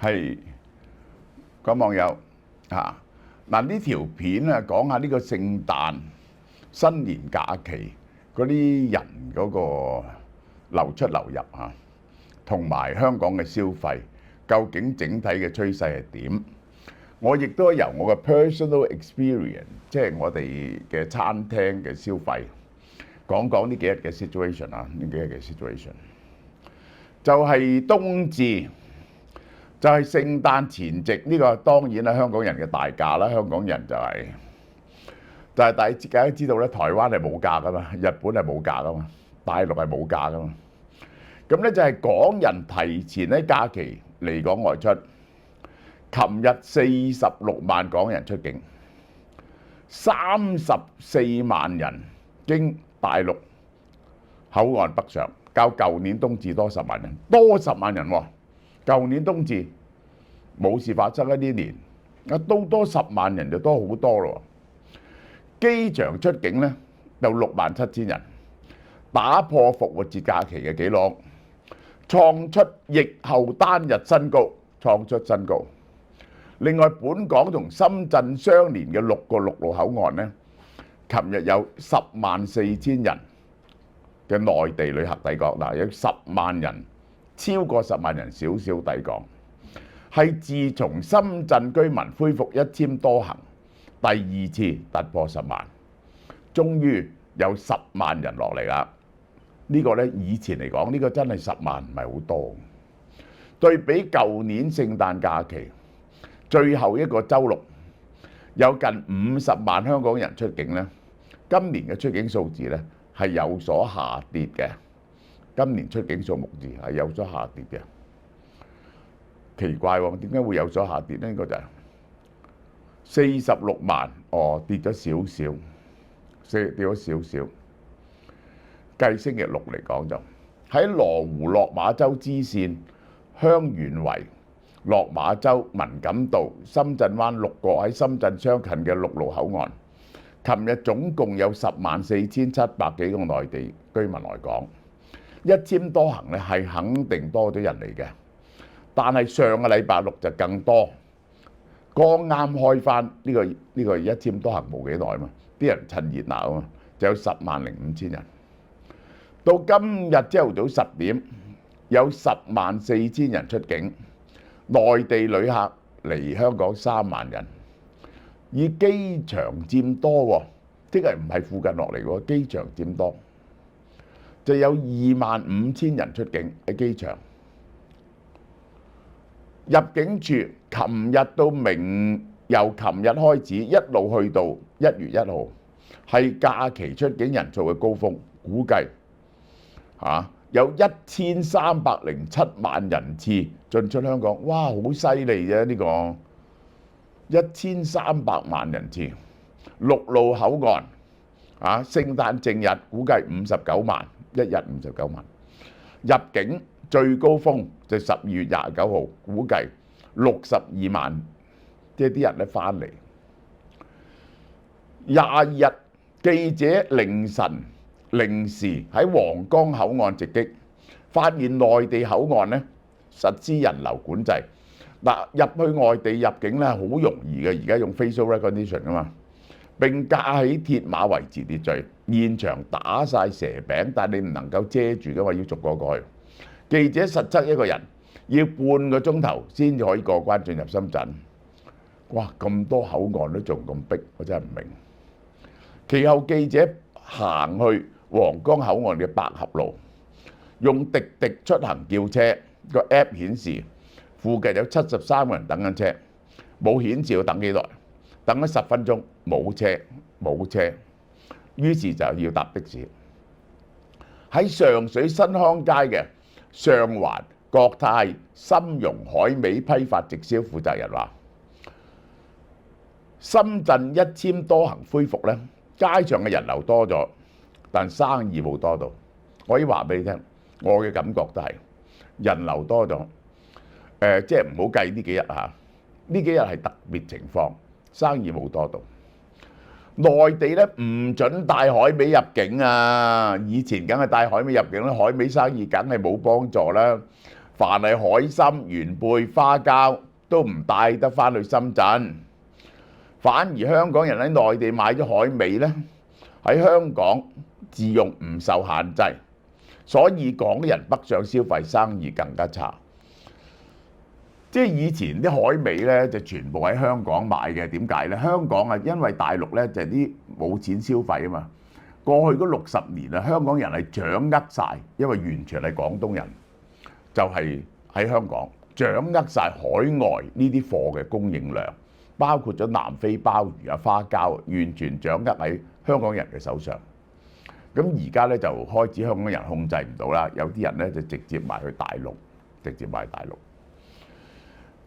係各位網友嚇，呢條片啊講下呢個聖誕新年假期嗰啲人嗰個流出流入嚇，同埋香港嘅消費究竟整體嘅趨勢係點？我亦都由我嘅 personal experience，即係我哋嘅餐廳嘅消費，講講呢幾日嘅 situation 啊，呢幾日嘅 situation 就係冬至。就係聖誕前夕呢個當然啦，香港人嘅大假啦。香港人就係大家都知道咧，台灣係冇假噶嘛，日本係冇假噶嘛，大陸係冇假噶嘛。咁咧就係港人提前喺假期嚟港外出。琴日46萬港人出境，34萬人經大陸口岸北上，較舊年冬至多10萬人，多10萬人喎。舊年冬至冇事發生一啲年，都多10萬人就多好多咯。機場出境咧有67000人，打破復活節假期嘅紀錄，創出疫後單日新高，創出新高。另外，本港同深圳相連嘅6個陸路口岸咧，琴日有104000人嘅內地旅客抵港，有10萬人。超過10萬人少少抵港，係自從深圳居民恢復一簽多行第2次突破10萬，終於有10萬人落嚟啦。呢個呢，以前嚟講，呢個真係10萬唔係好多。對比舊年聖誕假期最後一個週六有近50萬香港人出境呢，今年嘅出境數字呢係有所下跌嘅。今年出境數目字係有所下跌嘅，奇怪喎，點解會有所下跌呢？呢個就係46萬，跌咗少少，跌咗少少。計星期六嚟講就喺羅湖落馬洲支線、香園圍、落馬洲、文錦渡、深圳灣6個喺深圳相近嘅陸路口岸，琴日總共有104700幾個內地居民來港。一簽多行咧係肯定多咗人嚟嘅，但係上個禮拜六就更多。剛啱開翻呢個一簽多行冇幾耐嘛，啲人趁熱鬧啊嘛，就有105000人。到今日朝頭早10點，有104000人出境，內地旅客嚟香港3萬人，以機場佔多喎，即係唔係附近落嚟喎，機場佔多。就有25000人出境喺機場，入境處琴日到由琴日開始一路去到1月1號，係假期出境人數嘅高峰，估計有1307萬人次進出香港，哇，好犀利啫！呢個1300萬人次，陸路口岸聖誕正日估計59萬。一日59萬，入境最高峰就12月29號，估計62萬，即係啲人咧翻嚟。22日記者凌晨零時喺皇崗口岸直擊，發現內地口岸咧實施人流管制。入去外地入境咧好容易嘅，而家用 facial recognition 啊嘛。並架起鐵馬維持秩序，現場打晒蛇餅，但係你唔能夠遮住嘅嘛，要逐個過去。記者實測一個人要半個鐘頭先至可以過關進入深圳。哇！咁多口岸都仲咁逼，我真係唔明。其後記者行去皇崗口岸嘅百合路，用滴滴出行叫車，個 app 顯示附近有73個人等緊車，冇顯示要等幾耐。等咗10分鐘冇車，於是就要搭的士。喺上水新康街嘅上環國泰深融海味批發直銷負責人話：深圳一簽多行恢復咧，街上嘅人流多咗，但生意冇多到。我可以話俾你聽，我嘅感覺都係人流多咗。即係唔好計呢幾日嚇，呢幾日係特別情況。生意冇多到，內地咧唔準帶海味入境啊！以前梗係帶海味入境啦，海味生意梗係冇幫助啦。凡係海參、元貝、花膠都唔帶得返去深圳，反而香港人喺內地買咗海味呢，喺香港自用唔受限制，所以港人北上消費生意更加差。即係以前啲海味呢，就全部喺香港買嘅，點解呢？香港啊，因為大陸呢，就係啲冇錢消費啊嘛。過去嗰60年啊，香港人係掌握晒，因為完全係廣東人，就係喺香港掌握晒海外呢啲貨嘅供應量，包括咗南非鮑魚啊、花膠，完全掌握喺香港人嘅手上。咁而家呢，就開始香港人控制唔到啦，有啲人呢，就直接賣去大陸，直接賣大陸。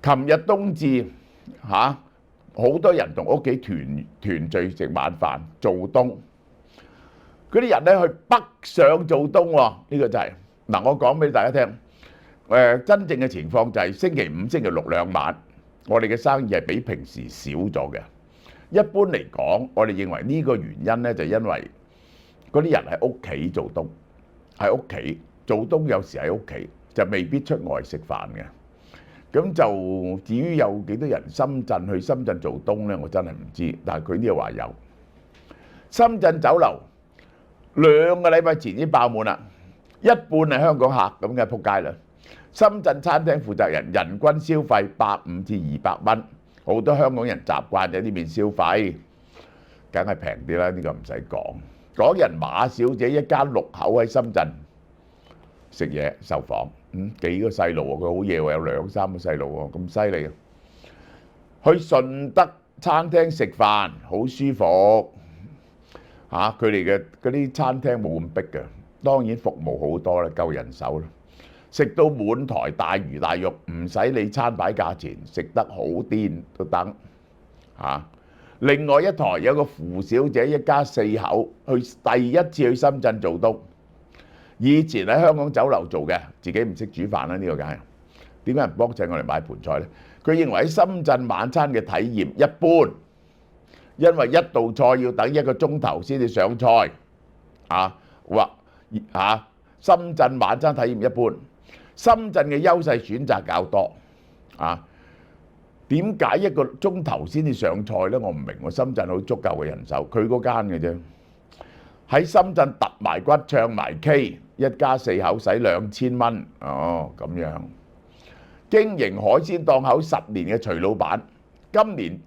琴日冬至嚇，好多人同屋企團聚食晚飯做冬，嗰啲人咧去北上做冬喎，呢個就係嗱，我講俾大家聽。真正嘅情況就係星期五、星期六兩晚，我哋嘅生意係比平時少咗嘅。一般嚟講，我哋認為呢個原因咧，就因為嗰啲人喺屋企做冬，喺屋企做冬，有時喺屋企就未必出外食飯嘅。咁就至於有幾多人去深圳做冬呢？我真係唔知。但係佢呢度話有。深圳酒樓2個禮拜前已經爆滿啦，一半係香港客，咁嘅撲街啦。深圳餐廳負責人人均消費150至200蚊，好多香港人習慣喺呢邊消費，梗係平啲啦。呢個唔使講。港人馬小姐一家6口喺深圳食嘢受訪。幾個細路喎，佢好嘢喎，有2、3個細路喎，咁犀利啊！去順德餐廳食飯好舒服嚇，佢哋嘅嗰啲餐廳冇咁逼嘅，當然服務好多啦，夠人手啦，食到滿台大魚大肉，唔使理餐牌價錢，食得好癲都得嚇。另外一台有個胡小姐一家4口第一次去深圳做冬。以前喺香港酒樓做嘅，自己唔識煮飯啦，呢個梗係點解唔幫襯我哋買盤菜呢？佢認為喺深圳晚餐嘅體驗一般，因為一道菜要等1個鐘頭先至上菜深圳晚餐體驗一般，深圳嘅優勢選擇較多點解1個鐘頭先至上菜呢？我唔明喎。深圳好足夠嘅人手，佢嗰間嘅啫。喺深圳揼埋骨唱埋 K， 一家4口使2000蚊。哦，咁樣經營海鮮檔口10年嘅徐老闆，今年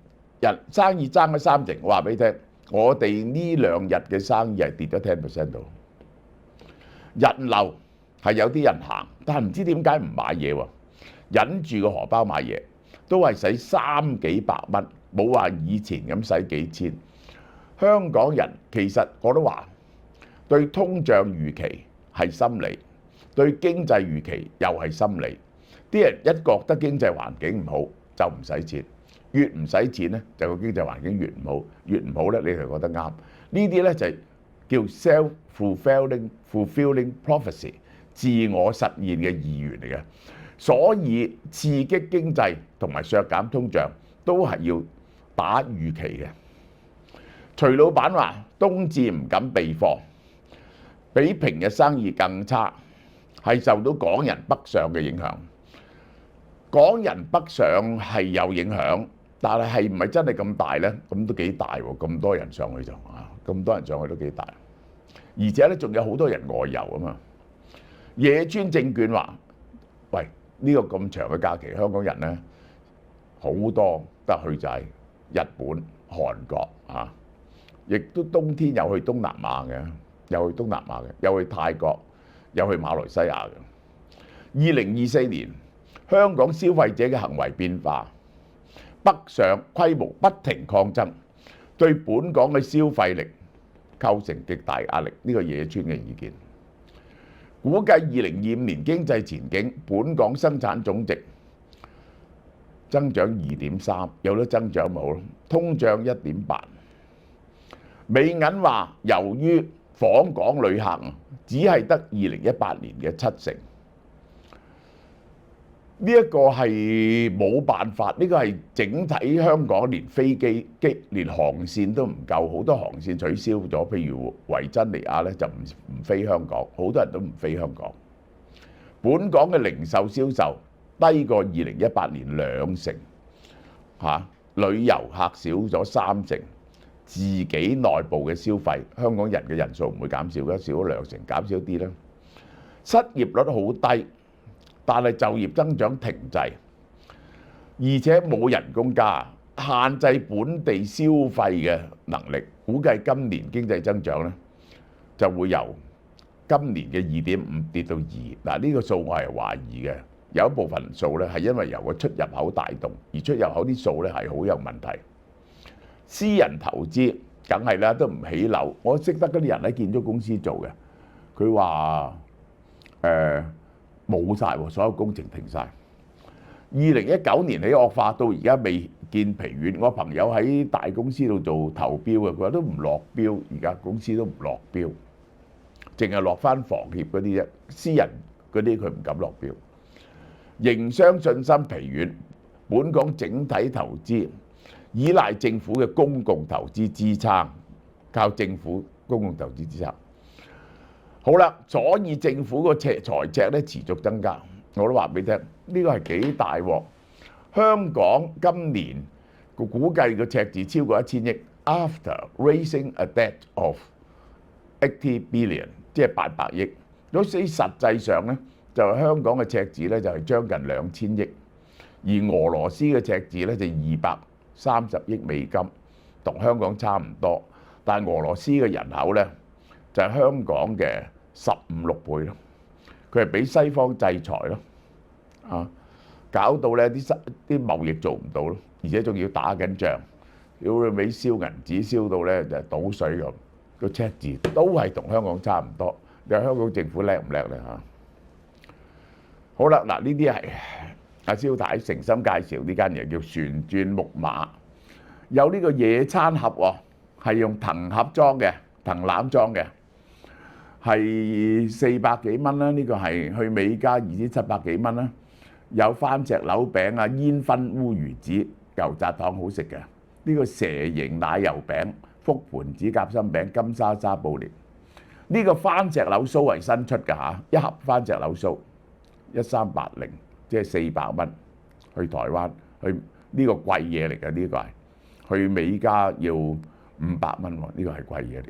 生意爭咗30%。我話俾你聽，我哋呢2日嘅生意係跌咗10% 度。人流係有啲人行，但係唔知點解唔買嘢喎，忍住個荷包買嘢，都係使3幾百蚊，冇話以前咁使幾千。香港人其實我都話對通脹預期係心理，對經濟預期又係心理。啲人一覺得經濟環境唔好就唔使錢，越唔使錢呢，就個經濟環境越唔好，越唔好呢，你就覺得啱。呢啲呢，就係叫 self-fulfilling prophecy， 自我實現嘅意願嚟嘅。所以刺激經濟同埋削減通脹都係要打預期嘅。徐老闆話：冬至唔敢備貨，比平日生意更差，係受到港人北上嘅影響。港人北上係有影響，但係唔係真係咁大呢？咁都幾大喎！咁多人上去就咁多人上去都幾大，而且呢，仲有好多人外遊啊嘛。野村證券話：喂，呢個咁長嘅假期，香港人呢，好多得去就係日本、韓國亦都冬天有去東南亞嘅，有去泰國，有去馬來西亞嘅。2024年香港消費者嘅行為變化，北上規模不停擴增，對本港嘅消費力構成極大壓力。呢個野村嘅意見，估計2025年經濟前景，本港生產總值增長2.3%，有得增長冇咯？通脹1.8%。美銀話，由於訪港旅客只係得2018年嘅70%，呢一個係冇辦法，呢個係整體香港連飛機連航線都唔夠，好多航線取消咗，譬如維珍尼亞咧就唔飛香港，好多人都唔飛香港。本港嘅零售銷售低過2018年2成，旅遊客少咗3成，自己內部嘅消費，香港人嘅人數唔會減少嘅，少咗2成，減少啲啦。失業率好低，但係就業增長停滯，而且冇人工加，限制本地消費嘅能力。估計今年經濟增長咧就會由今年嘅2.5跌到2。嗱，呢個數我係懷疑嘅，有一部分數咧係因為由個出入口帶動，而出入口啲數咧係好有問題。私人投資梗係啦，都唔起樓。我識得嗰啲人喺建築公司做嘅，佢話冇晒喎，所有工程停晒。2019年起惡化到而家未見疲軟。我朋友喺大公司度做投標嘅，佢話都唔落標，而家公司都唔落標，淨係落翻房協嗰啲啫，私人嗰啲佢唔敢落標。營商信心疲軟，本港整體投資依賴政府嘅公共投資支撐，靠政府公共投資支撐。好啦，所以政府個財赤咧持續增加，我都話俾你聽，呢個係幾大鑊。香港今年個估計個赤字超過1000億 ，after raising a debt of 80 billion， 即係800億。所以實際上咧，就係香港嘅赤字咧就係將近2000億，而俄羅斯嘅赤字咧就230億美金，同香港差唔多。但係俄羅斯嘅人口咧就係香港嘅15-16倍咯，佢係俾西方制裁咯，搞到咧啲貿易做唔到咯，而且仲要打緊仗，要俾燒銀紙燒到咧就係倒水咁，個赤字都係同香港差唔多。你話香港政府叻唔叻咧嚇？好啦，嗱，呢啲係阿蕭太誠心介紹呢間嘢叫旋轉木馬，有呢個野餐盒喎，係用藤盒裝嘅，藤籃裝嘅，係400幾蚊啦。呢個係去美加2700幾蚊啦。有番石榴餅啊、煙燻烏魚子、牛軋糖好食嘅。呢個蛇形奶油餅、福盤子夾心餅、金沙沙布蓮。呢個番石榴酥係新出㗎嚇，一盒番石榴酥1380，即係400蚊。去台灣去呢個貴嘢嚟㗎，呢個係去美加要500蚊喎，呢個係貴嘢嚟，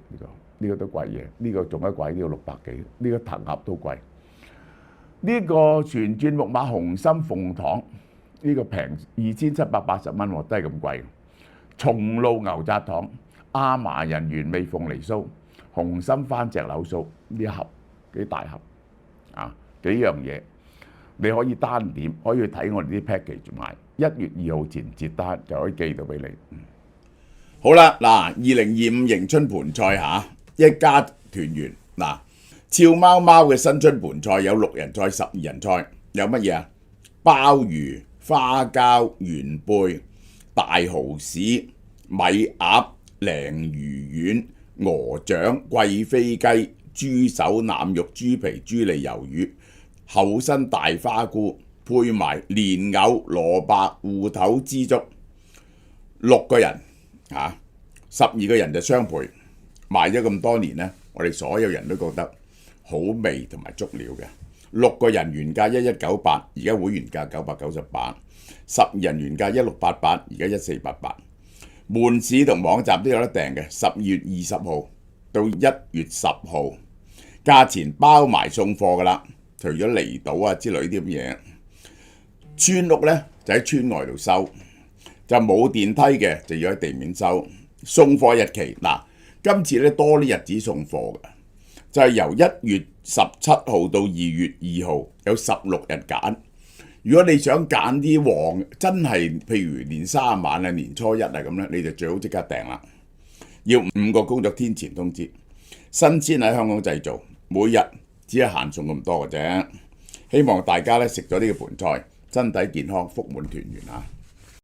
呢個都貴嘢，呢個仲一貴，呢個600幾，呢個藤盒都貴。呢個旋轉木馬紅心鳳糖，呢個平2780蚊喎，都係咁貴。松露牛軋糖、亞麻仁原味鳳梨酥、紅心番石榴酥，呢一盒幾大盒啊，幾樣嘢。你可以單點，可以去睇我哋啲 package 買，1月2號前截單就可以寄到俾你。好啦，嗱，2025迎春盤菜嚇，一家團圓嗱，俏貓貓嘅新春盤菜有6人菜、12人菜，有乜嘢啊？鮑魚、花膠、元貝、大蠔豉、米鴨、鯪魚丸、鵝掌、貴妃雞、豬手、腩肉、豬皮、豬脷、魷魚。厚身大花菇，配埋蓮藕、蘿蔔、芋頭、枝竹，6個人嚇，12個人就雙倍。賣咗咁多年呢，我哋所有人都覺得好味同埋足料嘅。6個人原價1198，而家會員價998；12人原價1688，而家1488。門市同網站都有得訂嘅，12月20號到1月10號，價錢包埋送貨㗎啦。除咗離島啊之類啲咁嘢，村屋咧就喺村外度收，就冇電梯嘅就要喺地面收。送貨日期嗱，今次咧多啲日子送貨嘅，就係由1月17號到2月2號，有16日揀。如果你想揀啲旺，真係譬如年30晚啊、年初一啊咁咧，你就最好即刻訂啦。要5個工作天前通知。新鮮喺香港製造，每日只係限送咁多嘅啫，希望大家咧食咗呢個盤菜，身體健康，福滿團圓啊！